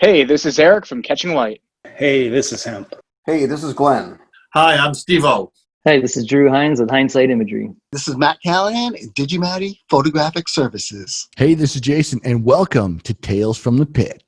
Hey, this is Eric from Catching Light. Hey, this is Hemp. Hey, this is Glenn. Hi, I'm Steve-O. Hey, this is Drew Hines with Hindsight Imagery. This is Matt Callahan at Digimatty Photographic Services. Hey, this is Jason, and welcome to Tales from the Pit.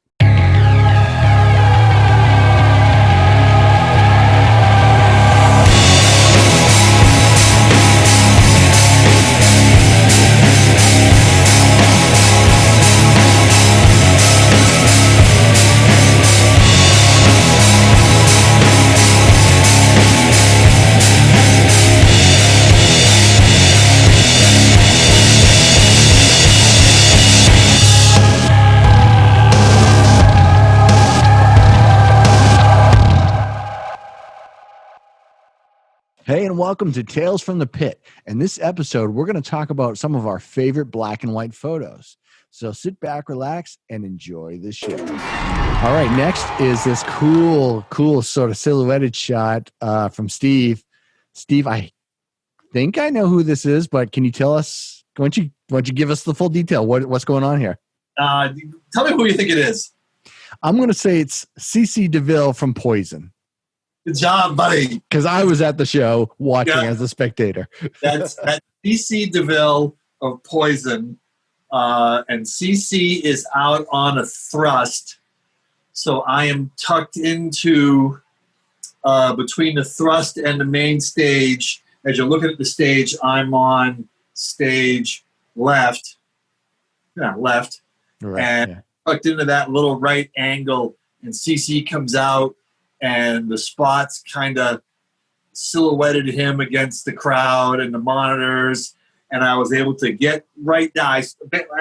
Hey, and welcome to Tales from the Pit. In this episode, we're going to talk about some of our favorite black and white photos. So sit back, relax, and enjoy the show. All right, next is this cool sort of silhouetted shot from Steve. Steve, I think I know who this is, but can you tell us? Why don't you give us the full detail? What's going on here? Tell me who you think it is. I'm going to say it's CC DeVille from Poison. Good job, buddy. Because I was at the show watching as a spectator. That's CC DeVille of Poison. And CC is out on a thrust. So I am tucked into between the thrust and the main stage. As you're looking at the stage, I'm on stage left. Yeah, left. Right, and tucked into that little right angle. And CC comes out. And the spots kind of silhouetted him against the crowd and the monitors. And I was able to get right down. I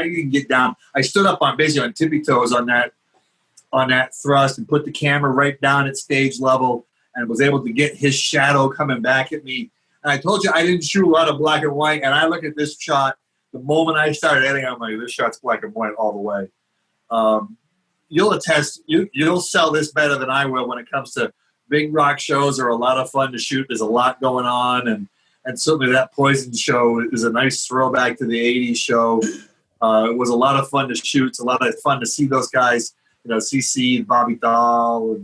didn't get down. I stood up basically on tippy toes on that thrust and put the camera right down at stage level and was able to get his shadow coming back at me. And I told you I didn't shoot a lot of black and white. And I look at this shot, the moment I started editing, I'm like, this shot's black and white all the way. You'll attest, you'll sell this better than I will when it comes to big rock shows are a lot of fun to shoot. There's a lot going on, and certainly that Poison show is a nice throwback to the 80s show. It was a lot of fun to shoot. It's a lot of fun to see those guys, CC and Bobby Dahl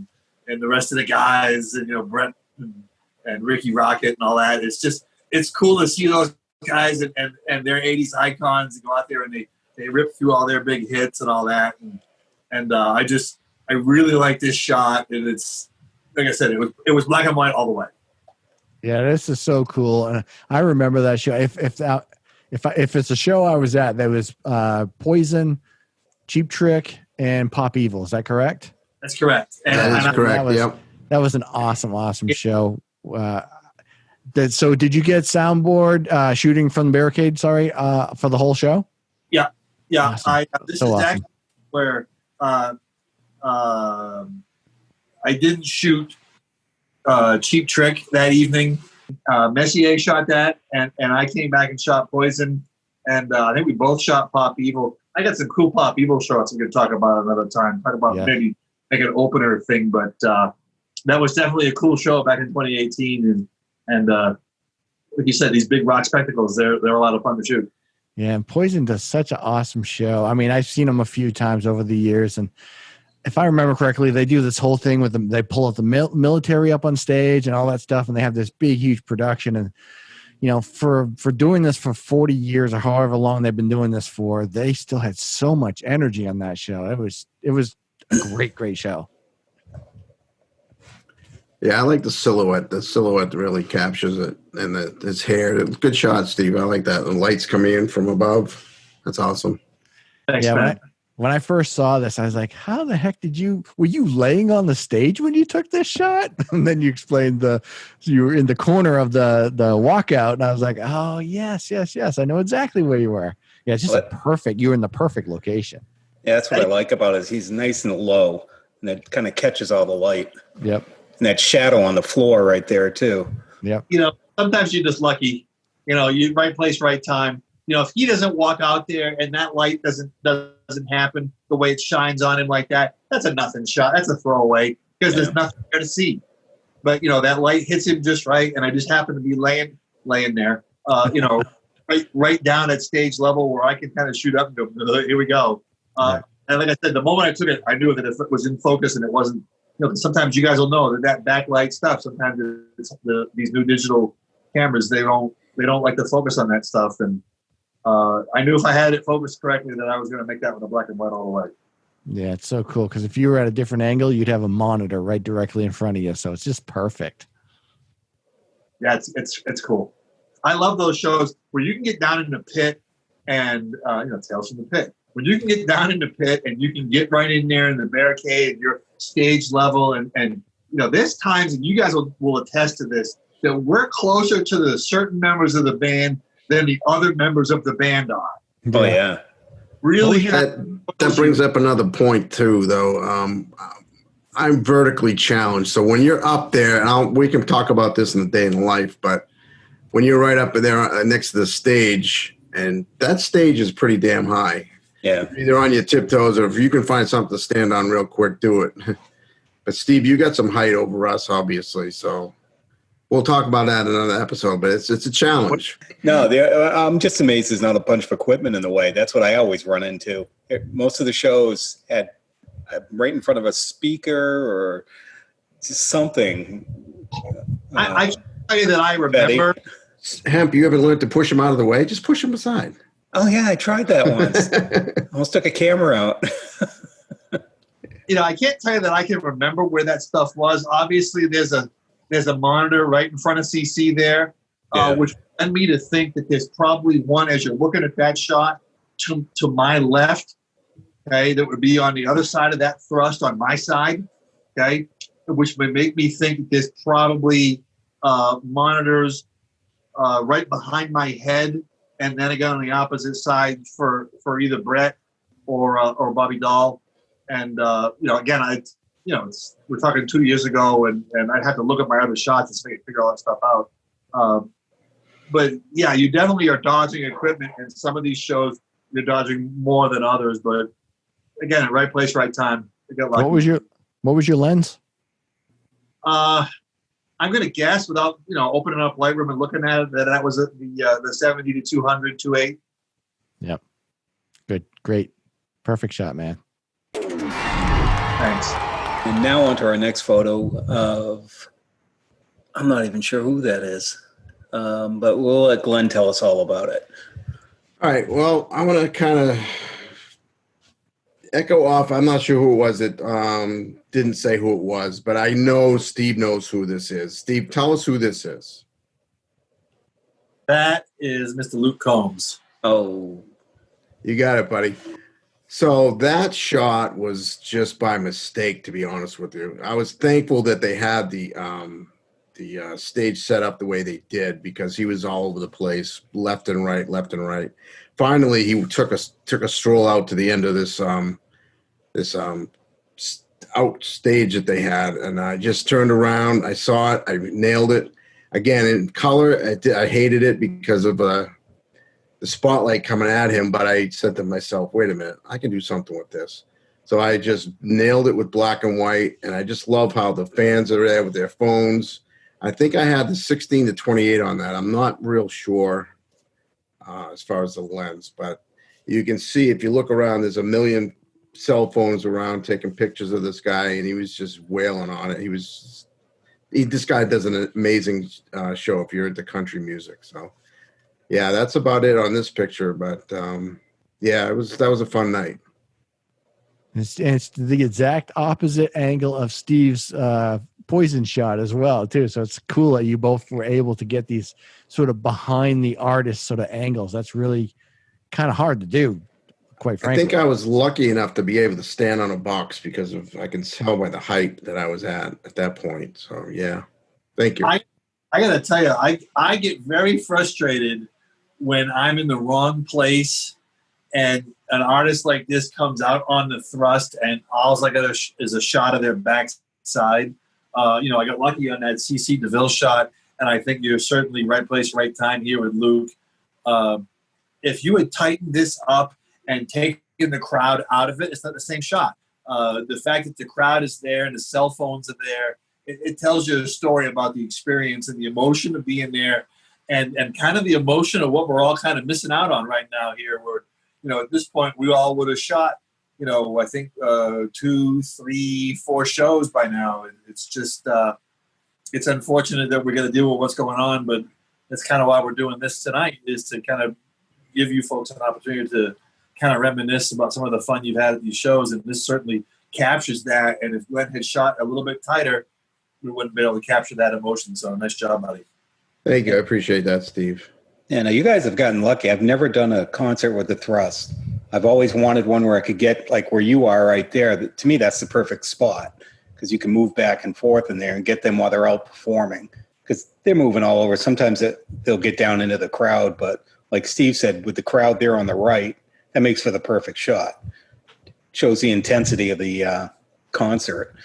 and the rest of the guys, and, Brent and Ricky Rocket and all that. It's cool to see those guys and their 80s icons go out there and they rip through all their big hits and all that. And I really like this shot, and it's like I said, it was black and white all the way. Yeah, this is so cool, and I remember that show. If it's a show I was at, that was Poison, Cheap Trick, and Pop Evil. Is that correct? That's correct. That is correct. That was an awesome show. So did you get soundboard shooting from the barricade? Sorry, for the whole show. Yeah. Awesome. This so is awesome. actually where I didn't shoot Cheap Trick that evening. Messier shot that, and I came back and shot Poison, and I think we both shot Pop Evil. I got some cool Pop Evil shots I'm going to talk about another time. Talk about maybe make an opener thing, but that was definitely a cool show back in 2018, and like you said, these big rock spectacles, they're a lot of fun to shoot. Yeah, and Poison does such an awesome show. I mean, I've seen them a few times over the years, and if I remember correctly, they do this whole thing with them. They pull up the military up on stage and all that stuff, and they have this big, huge production. And for doing this for 40 years or however long they've been doing this for, they still had so much energy on that show. It was a great show. Yeah, I like the silhouette. The silhouette really captures it, and his hair. Good shot, Steve. I like that. The lights coming in from above. That's awesome. Thanks, man. When I first saw this, I was like, how the heck were you laying on the stage when you took this shot? And then you explained you were in the corner of the walkout, and I was like, oh, yes. I know exactly where you were. Yeah, it's just perfect. You were in the perfect location. Yeah, that's what I like about it is he's nice and low, and it kind of catches all the light. Yep. And that shadow on the floor right there, too. Yep. Sometimes you're just lucky. You right place, right time. If he doesn't walk out there and that light doesn't happen the way it shines on him like that, that's a nothing shot. That's a throwaway because there's nothing there to see. But that light hits him just right, and I just happen to be laying there, right down at stage level where I can kind of shoot up and go, here we go. And like I said, the moment I took it, I knew that if it was in focus and it wasn't, you know, sometimes you guys will know that backlight stuff. Sometimes these new digital cameras, they don't like to focus on that stuff. And I knew if I had it focused correctly, that I was going to make that one a black and white all the way. Yeah, it's so cool because if you were at a different angle, you'd have a monitor right directly in front of you. So it's just perfect. Yeah, it's cool. I love those shows where you can get down in the pit and Tales from the Pit. When you can get down in the pit and you can get right in there in the barricade, your stage level, and there's times, and you guys will attest to this, that we're closer to the certain members of the band than the other members of the band are. Oh yeah. Really? That brings up another point too, though. I'm vertically challenged, so when you're up there, and we can talk about this in the day in life, but when you're right up there next to the stage, and that stage is pretty damn high. Yeah. Either on your tiptoes, or if you can find something to stand on real quick, do it. But Steve, you got some height over us, obviously, so we'll talk about that in another episode. But it's a challenge. No, I'm just amazed there's not a bunch of equipment in the way. That's what I always run into. Most of the shows had right in front of a speaker or just something. I can tell you that I remember. Hemp, you haven't learned to push them out of the way? Just push them aside. Oh yeah, I tried that once. Almost took a camera out. I can't tell you that I can remember where that stuff was. Obviously, there's a monitor right in front of CC there, which led me to think that there's probably one as you're looking at that shot to my left. Okay, that would be on the other side of that thrust on my side. Okay, which would make me think that there's probably monitors right behind my head, and then again on the opposite side for either Brett or Bobby Dahl. And again, we're talking 2 years ago, and I'd have to look at my other shots and figure all that stuff out. But yeah, you definitely are dodging equipment, and some of these shows you're dodging more than others. But again, right place, right time. What was your lens? I'm going to guess without opening up Lightroom and looking at it that was the 70 to 200 2.8. Yep. Good, great, perfect shot, man. Thanks. And now on to our next photo of, I'm not even sure who that is, but we'll let Glenn tell us all about it. All right. Well, I want to kind of echo off. I'm not sure who it was that didn't say who it was, but I know Steve knows who this is. Steve, tell us who this is. That is Mr. Luke Combs. Oh. You got it, buddy. So that shot was just by mistake, to be honest with you. I was thankful that they had the stage set up the way they did, because he was all over the place, left and right. Finally, he took a stroll out to the end of this out stage that they had, and I just turned around. I saw it. I nailed it. Again, in color, I hated it because of the spotlight coming at him, but I said to myself, wait a minute, I can do something with this. So I just nailed it with black and white, and I just love how the fans are there with their phones. I think I had the 16 to 28 on that. I'm not real sure as far as the lens, but you can see if you look around, there's a million cell phones around taking pictures of this guy, and he was just wailing on it. This guy does an amazing show if you're into country music. So yeah, that's about it on this picture. But yeah, that was a fun night. It's the exact opposite angle of Steve's poison shot as well, too. So it's cool that you both were able to get these sort of behind the artist sort of angles. That's really kind of hard to do, quite frankly. I think I was lucky enough to be able to stand on a box because I can tell by the height that I was at that point. So yeah, thank you. I got to tell you, I get very frustrated when I'm in the wrong place and an artist like this comes out on the thrust and all I got is a shot of their backside. I got lucky on that CC DeVille shot, and I think you're certainly right place, right time here with Luke. If you had tightened this up and taken the crowd out of it, it's not the same shot. The fact that the crowd is there and the cell phones are there, it tells you a story about the experience and the emotion of being there, and kind of the emotion of what we're all kind of missing out on right now here, where at this point we all would have shot I think 2, 3, 4 shows by now. It's just it's unfortunate that we're going to deal with what's going on, but that's kind of why we're doing this tonight, is to kind of give you folks an opportunity to kind of reminisce about some of the fun you've had at these shows, and this certainly captures that. And if Glenn had shot a little bit tighter, we wouldn't be able to capture that emotion. So nice job, buddy. Thank you. I appreciate that, Steve. Yeah, now you guys have gotten lucky. I've never done a concert with the thrust. I've always wanted one where I could get like where you are right there. To me, that's the perfect spot because you can move back and forth in there and get them while they're out performing because they're moving all over. Sometimes they'll get down into the crowd, but like Steve said, with the crowd there on the right, that makes for the perfect shot. Shows the intensity of the concert.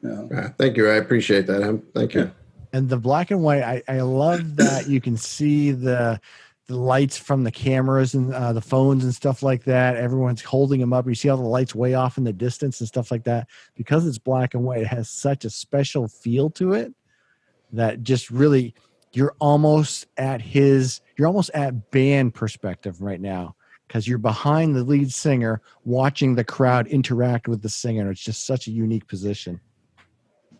Thank you. I appreciate that. Thank you. And the black and white, I love that you can see the lights from the cameras and the phones and stuff like that. Everyone's holding them up. You see all the lights way off in the distance and stuff like that. Because it's black and white, it has such a special feel to it that just really, you're almost at band perspective right now because you're behind the lead singer watching the crowd interact with the singer. It's just such a unique position.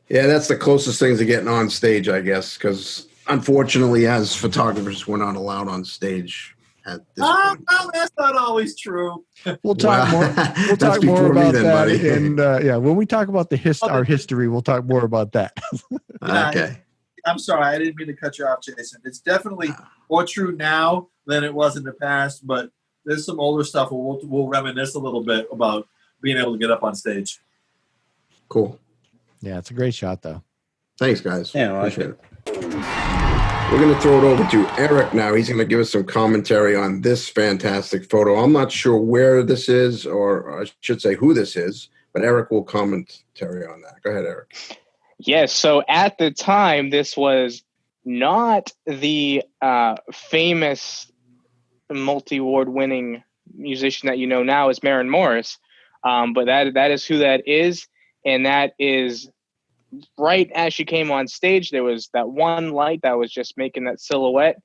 Yeah, that's the closest things to getting on stage, I guess, because unfortunately, as photographers, we're not allowed on stage at this point. Well, that's not always true. We'll talk more. We'll talk more about that, and when we talk about our history, we'll talk more about that. Okay. I'm sorry, I didn't mean to cut you off, Jason. It's definitely more true now than it was in the past, but there's some older stuff where we'll reminisce a little bit about being able to get up on stage. Cool. Yeah, it's a great shot, though. Thanks, guys. Yeah, I like it. We're going to throw it over to Eric now. He's going to give us some commentary on this fantastic photo. I'm not sure where this is, or I should say who this is, but Eric will commentary on that. Go ahead, Eric. Yes, so at the time, this was not the famous multi-award winning musician that you know now as Maren Morris, but that is who that is. And that is right as she came on stage, there was that one light that was just making that silhouette,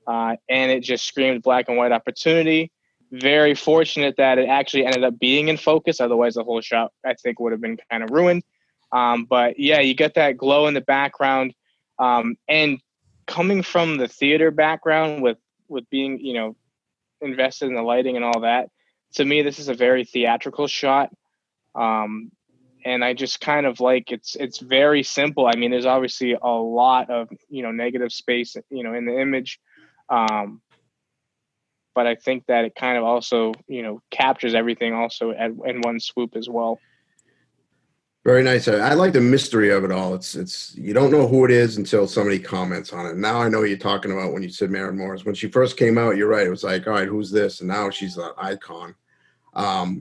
and it just screamed black and white opportunity. Very fortunate that it actually ended up being in focus. Otherwise, the whole shot, I think, would have been kind of ruined. But, yeah, you get that glow in the background. And coming from the theater background with being, invested in the lighting and all that, to me, this is a very theatrical shot. And I just kind of like it's very simple. I mean, there's obviously a lot of, negative space, in the image. But I think that it kind of also, captures everything also in one swoop as well. Very nice. I like the mystery of it all. It's you don't know who it is until somebody comments on it. Now I know what you're talking about when you said Maren Morris. When she first came out, you're right. It was like, all right, who's this? And now she's an icon.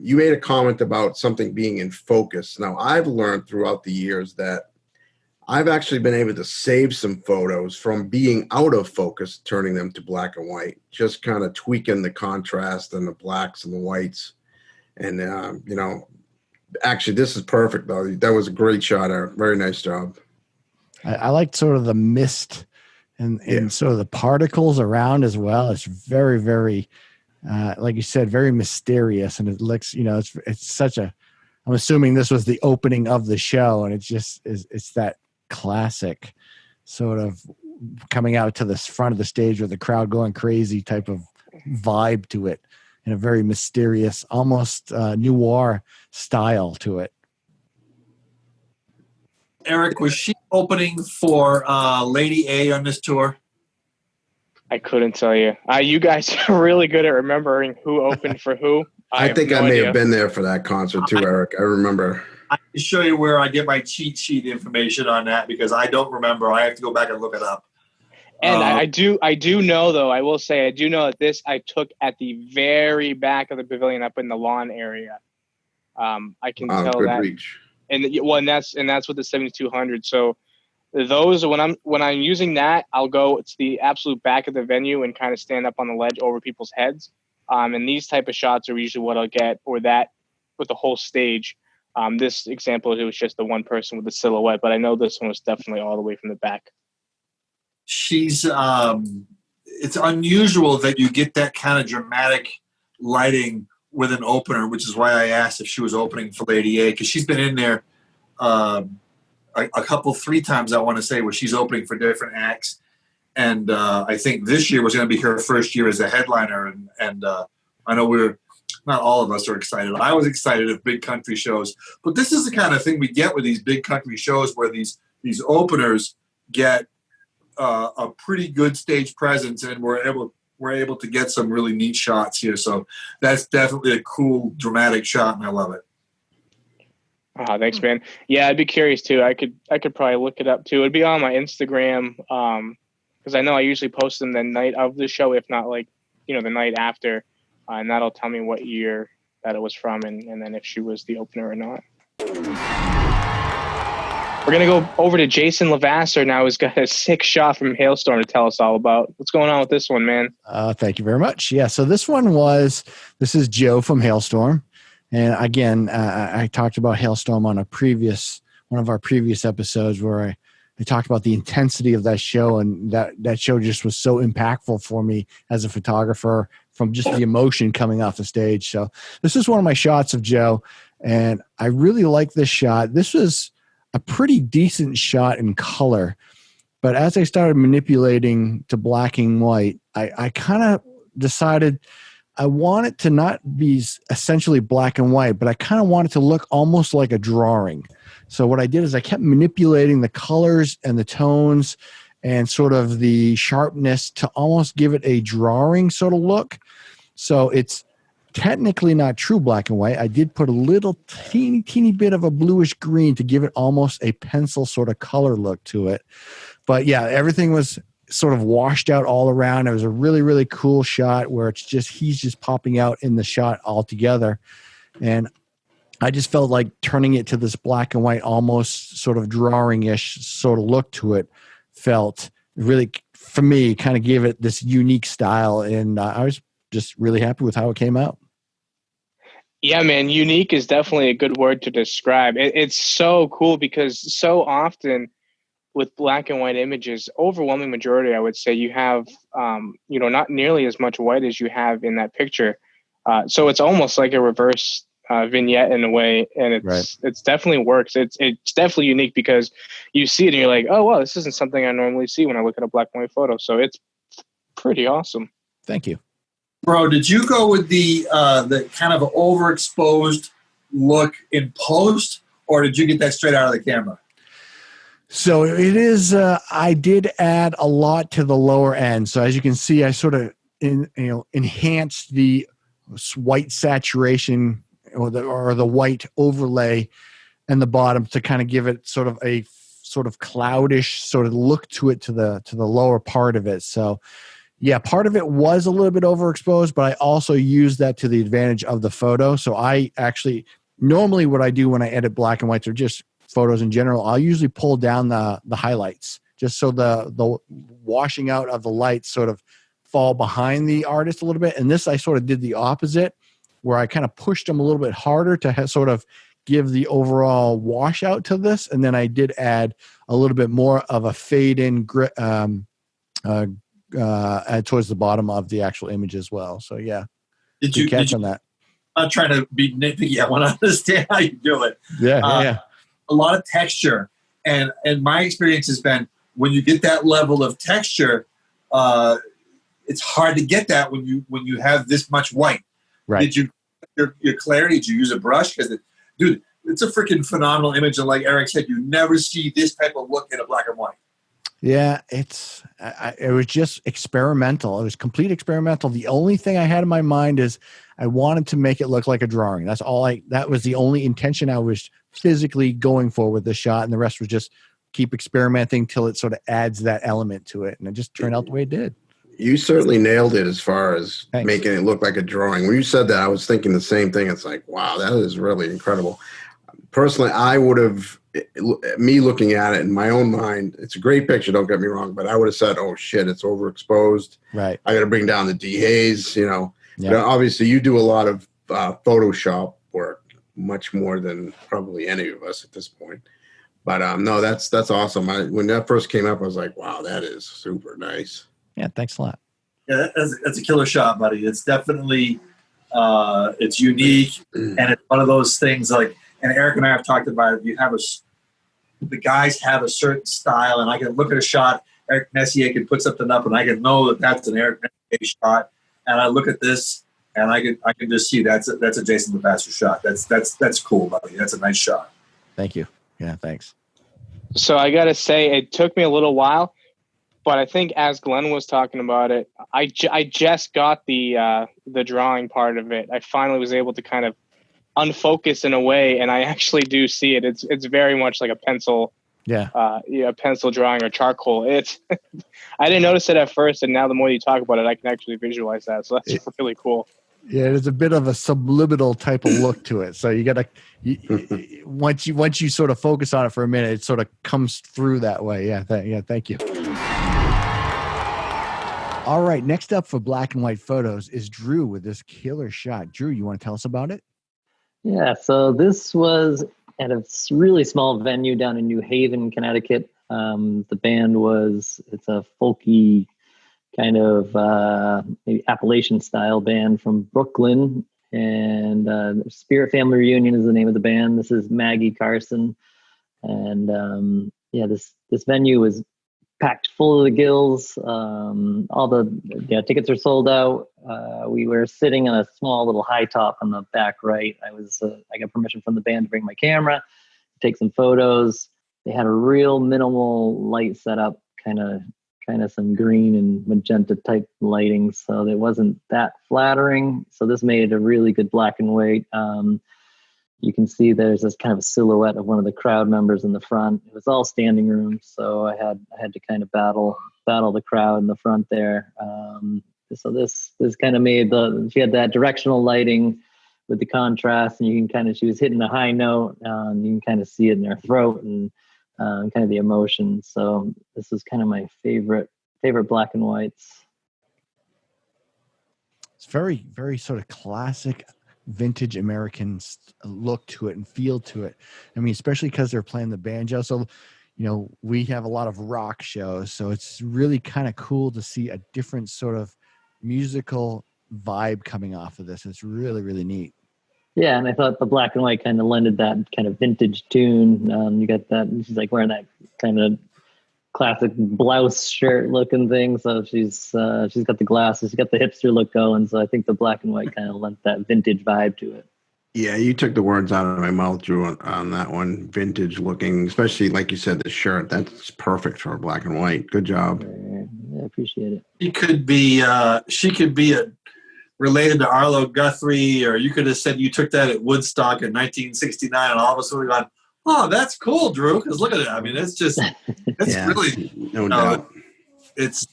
You made a comment about something being in focus. Now, I've learned throughout the years that I've actually been able to save some photos from being out of focus, turning them to black and white, just kind of tweaking the contrast and the blacks and the whites. And, actually, this is perfect, though. That was a great shot, Eric. Very nice job. I like sort of the mist and sort of the particles around as well. It's very, very... like you said, very mysterious, and it looks, it's such a, I'm assuming this was the opening of the show, and it's that classic sort of coming out to the front of the stage with the crowd going crazy type of vibe to it, and a very mysterious, almost noir style to it. Eric, was she opening for Lady A on this tour? I couldn't tell you. You guys are really good at remembering who opened for who. I think I may have been there for that concert too, Eric. I remember. I can show you where I get my cheat sheet information on that because I don't remember. I have to go back and look it up. And I do know, though, I will say, I do know that this I took at the very back of the pavilion up in the lawn area. I can tell good that. Reach. And that's with the 7200. So those when I'm using that, I'll go to the absolute back of the venue and kind of stand up on the ledge over people's heads. And these type of shots are usually what I'll get, or that with the whole stage. This example, it was just the one person with the silhouette, but I know this one was definitely all the way from the back. She's it's unusual that you get that kind of dramatic lighting with an opener, which is why I asked if she was opening for Lady A, because she's been in there a couple, 3 times, I want to say, where she's opening for different acts. And I think this year was going to be her first year as a headliner. And I know not all of us are excited. I was excited at big country shows. But this is the kind of thing we get with these big country shows, where these openers get a pretty good stage presence, and we're able to get some really neat shots here. So that's definitely a cool, dramatic shot, and I love it. Oh, thanks, man. Yeah, I'd be curious too. I could probably look it up too. It'd be on my Instagram, because I know I usually post them the night of the show, if not like, the night after, and that'll tell me what year that it was from, and then if she was the opener or not. We're going to go over to Jason Levasseur now, who's got a sick shot from Hailstorm to tell us all about. What's going on with this one, man? Thank you very much. Yeah, so this is Joe from Hailstorm. And again, I talked about Hailstorm on one of our previous episodes, where I talked about the intensity of that show, and that show just was so impactful for me as a photographer, from just the emotion coming off the stage. So this is one of my shots of Joe, and I really like this shot. This was a pretty decent shot in color, but as I started manipulating to black and white, I kind of decided I want it to not be essentially black and white, but I kind of want it to look almost like a drawing. So what I did is I kept manipulating the colors and the tones and sort of the sharpness to almost give it a drawing sort of look. So it's technically not true black and white. I did put a little teeny bit of a bluish green to give it almost a pencil sort of color look to it. But yeah, everything was sort of washed out all around. It was a really, really cool shot where he's just popping out in the shot altogether. And I just felt like turning it to this black and white, almost sort of drawing-ish sort of look to it felt really, for me, kind of gave it this unique style. And I was just really happy with how it came out. Yeah, man, unique is definitely a good word to describe. It's so cool because so often with black and white images, overwhelming majority, I would say, you have, not nearly as much white as you have in that picture. So it's almost like a reverse vignette in a way, and it's definitely works. It's definitely unique because you see it and you're like, oh, wow, this isn't something I normally see when I look at a black and white photo. So it's pretty awesome. Thank you. Bro, did you go with the kind of overexposed look in post, or did you get that straight out of the camera? So it is, I did add a lot to the lower end. So as you can see, I sort of enhanced the white saturation or the white overlay in the bottom to kind of give it sort of a sort of cloudish sort of look to it to the lower part of it. So yeah, part of it was a little bit overexposed, but I also used that to the advantage of the photo. So I actually, normally what I do when I edit black and whites or just photos in general, I'll usually pull down the highlights just so the washing out of the lights sort of fall behind the artist a little bit. And this, I sort of did the opposite, where I kind of pushed them a little bit harder to sort of give the overall washout to this. And then I did add a little bit more of a fade in towards the bottom of the actual image as well. So yeah, did you catch on that? I'm not trying to be nitpicky. I want to understand how you do it. Yeah. A lot of texture, and my experience has been when you get that level of texture, it's hard to get that when you have this much white. Right. Did you your clarity? Did you use a brush? Because dude, it's a freaking phenomenal image, and like Eric said, you never see this type of look in a black and white. Yeah, it was just experimental. It was complete experimental. The only thing I had in my mind is I wanted to make it look like a drawing. That's all that was the only intention I was physically going for with the shot. And the rest was just keep experimenting till it sort of adds that element to it. And it just turned out the way it did. You certainly nailed it as far as Thanks. Making it look like a drawing. When you said that, I was thinking the same thing. It's like, wow, that is really incredible. Personally, I would have, me looking at it in my own mind, it's a great picture, don't get me wrong, but I would have said, oh shit, it's overexposed. Right. I got to bring down the dehaze, Yeah. But obviously you do a lot of Photoshop work, much more than probably any of us at this point. But no, that's awesome. When that first came up, I was like, wow, that is super nice. Yeah, thanks a lot. Yeah, that's a killer shot, buddy. It's definitely It's unique, and it's one of those things like. And Eric and I have talked about it. The guys have a certain style, and I can look at a shot. Eric Messier can put something up, and I can know that that's an Eric Messier shot. And I look at this, and I can just see that's a Jason Levasseur shot. That's cool, buddy. That's a nice shot. Thank you. Yeah, thanks. So I gotta say, it took me a little while, but I think as Glenn was talking about it, I just got the drawing part of it. I finally was able to kind of unfocus in a way, and I actually do see it. It's very much like a pencil, pencil drawing or charcoal. It's I didn't notice it at first, and now the more you talk about it, I can actually visualize that. So that's really cool. Yeah, there's a bit of a subliminal type of look to it. So you got to once you sort of focus on it for a minute, it sort of comes through that way. Yeah, thank you. All right, next up for black and white photos is Drew with this killer shot. Drew, you want to tell us about it? Yeah, so this was at a really small venue down in New Haven, Connecticut. The band it's a folky kind of maybe Appalachian style band from Brooklyn. And Spirit Family Reunion is the name of the band. This is Maggie Carson. And this venue was packed full of the gills. All the tickets are sold out. We were sitting on a small little high top on the back right. I got permission from the band to bring my camera, take some photos. They had a real minimal light setup, kind of some green and magenta type lighting, so it wasn't that flattering. So this made a really good black and white. You can see there's this kind of silhouette of one of the crowd members in the front. It was all standing room, so I had to kind of battle the crowd in the front there. So this kind of made she had that directional lighting with the contrast, and she was hitting a high note. You can kind of see it in her throat and kind of the emotion. So this is kind of my favorite black and whites. It's very, very sort of classic vintage American look to it and feel to it. I mean, especially because they're playing the banjo. So, we have a lot of rock shows, so it's really kind of cool to see a different sort of musical vibe coming off of this. It's really, really neat. Yeah, and I thought the black and white kind of lended that kind of vintage tune. You got that, she's like wearing that kind of classic blouse shirt looking thing. So she's got the glasses, she's got the hipster look going. So I think the black and white kind of lent that vintage vibe to it. Yeah, you took the words out of my mouth, Drew, on that one. Vintage looking, especially like you said, the shirt. That's perfect for black and white. Good job. Yeah, I appreciate it. She could be related to Arlo Guthrie, or you could have said you took that at Woodstock in 1969, and all of a sudden we went, "Oh, that's cool, Drew." Because look at it. I mean, it's really no doubt. It's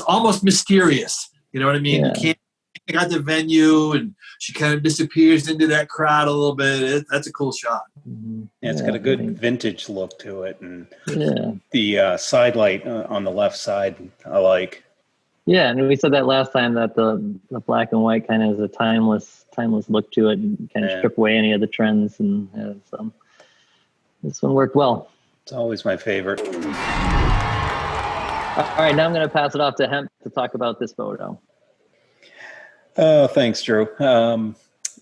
almost mysterious. You know what I mean? Yeah. You can't pick out the venue, and she kind of disappears into that crowd a little bit. That's a cool shot. Mm-hmm. Yeah, it's got a good vintage look to it, and yeah, the side light on the left side I like. Yeah, and we said that last time that the black and white kind of has a timeless look to it, and kind of strip away any of the trends. And so this one worked well. It's always my favorite. All right, now I'm going to pass it off to Hemp to talk about this photo. Oh, thanks, Drew.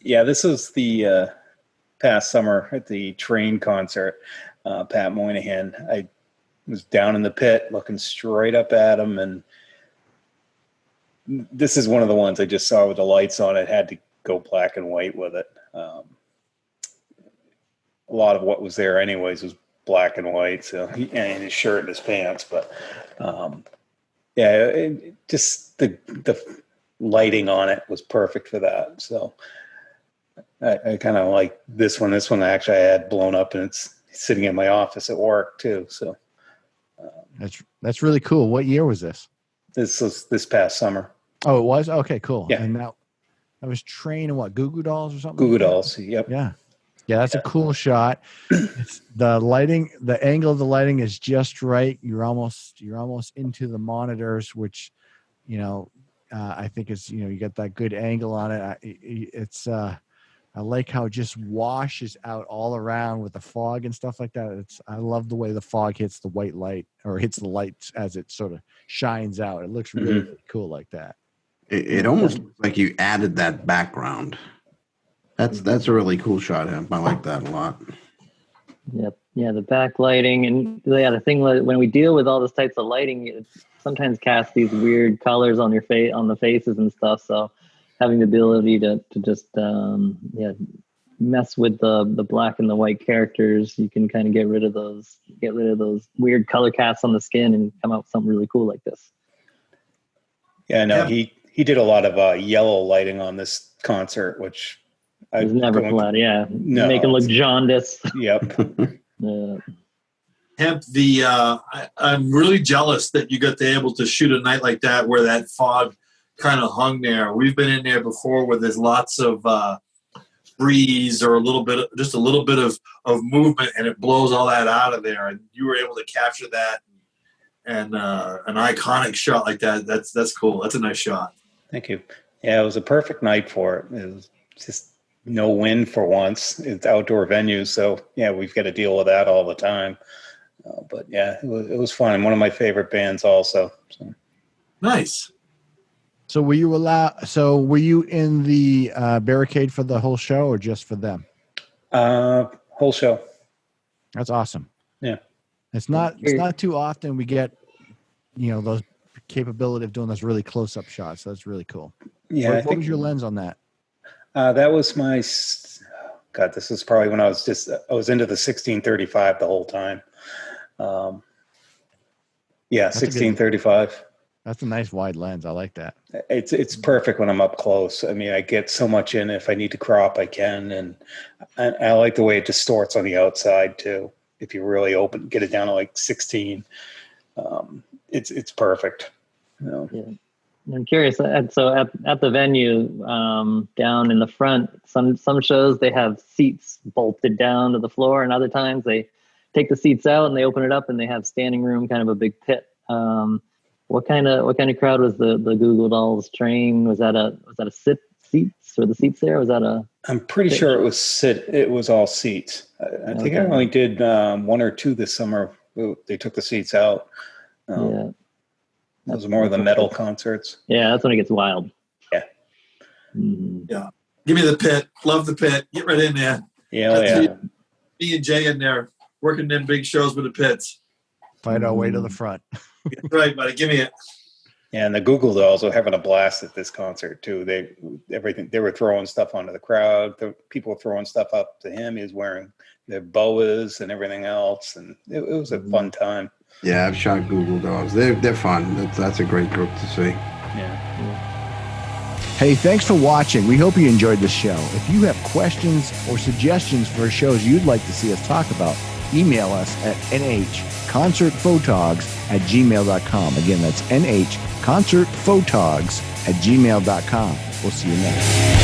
This is the past summer at the Train concert. Pat Moynihan. I was down in the pit looking straight up at him, and this is one of the ones I just saw with the lights on it. Had to go black and white with it. A lot of what was there anyways was black and white, so and his shirt and his pants. But just the lighting on it was perfect for that. So I kind of like this one. This one actually I had blown up, and it's sitting in my office at work too. So that's really cool. What year was this? This was this past summer. Oh, it was? Okay, cool. Yeah. And that was Train and what, Goo Goo Dolls or something? Goo Goo Dolls, yep. Yeah. Yeah, that's a cool shot. It's the lighting, the angle of the lighting is just right. You're almost into the monitors, which, I think is, you get that good angle on it. I like how it just washes out all around with the fog and stuff like that. I love the way the fog hits the white light, or hits the light as it sort of shines out. It looks really, really cool like that. It almost looks like you added that background. That's a really cool shot. I like that a lot. Yep. Yeah, the backlighting and the thing when we deal with all these types of lighting, it sometimes casts these weird colors on your face, on the faces and stuff. So having the ability to just mess with the black and the white characters, you can kind of get rid of those weird color casts on the skin and come out with something really cool like this. Yeah, no, he did a lot of yellow lighting on this concert, which it was never flat. Yeah, no, make him look jaundiced. Yep. Hemp, I'm really jealous that you got to able to shoot a night like that where that fog kind of hung there. We've been in there before where there's lots of breeze or a little bit of movement, and it blows all that out of there. And you were able to capture that, and an iconic shot like that. That's cool. That's a nice shot. Thank you. Yeah, it was a perfect night for it. It was just no wind for once. It's outdoor venues, so yeah, we've got to deal with that all the time. But yeah, it was fun. One of my favorite bands, also. So. Nice. So were you in the barricade for the whole show, or just for them? Whole show. That's awesome. Yeah. It's not too often we get, those capability of doing those really close-up shots. So that's really cool. Yeah. What was your lens on that? That was my, God, this was probably when I was into the 1635 the whole time. 1635. That's a nice wide lens. I like that. It's perfect when I'm up close. I mean, I get so much in. If I need to crop, I can. And I like the way it distorts on the outside too. If you really get it down to like 16, it's perfect. Yeah. I'm curious. So at the venue, down in the front, some shows they have seats bolted down to the floor, and other times they take the seats out and they open it up and they have standing room, kind of a big pit. What kind of crowd was the Goo Goo Dolls train? Was that a seats? Were the seats there? Was that a? I'm pretty sure it was It was all seats. I think I only did one or two this summer. They took the seats out. Those are more of the metal concerts. Yeah, that's when it gets wild. Yeah. Mm-hmm. Yeah. Give me the pit. Love the pit. Get right in there. Yeah. Me and Jay in there working them big shows with the pits. Fight our way to the front. That's right, buddy. Give me it. Yeah, and the Goo Goo Dolls were having a blast at this concert too. They were throwing stuff onto the crowd. The people were throwing stuff up to him. He was wearing their boas and everything else, and it was a fun time. Yeah, I've shot Goo Goo Dolls. They're fun. That's a great group to see. Yeah. Hey, thanks for watching. We hope you enjoyed the show. If you have questions or suggestions for shows you'd like to see us talk about, email us at nhconcertphotogs@gmail.com. Again, that's nhconcertphotogs@gmail.com. We'll see you next.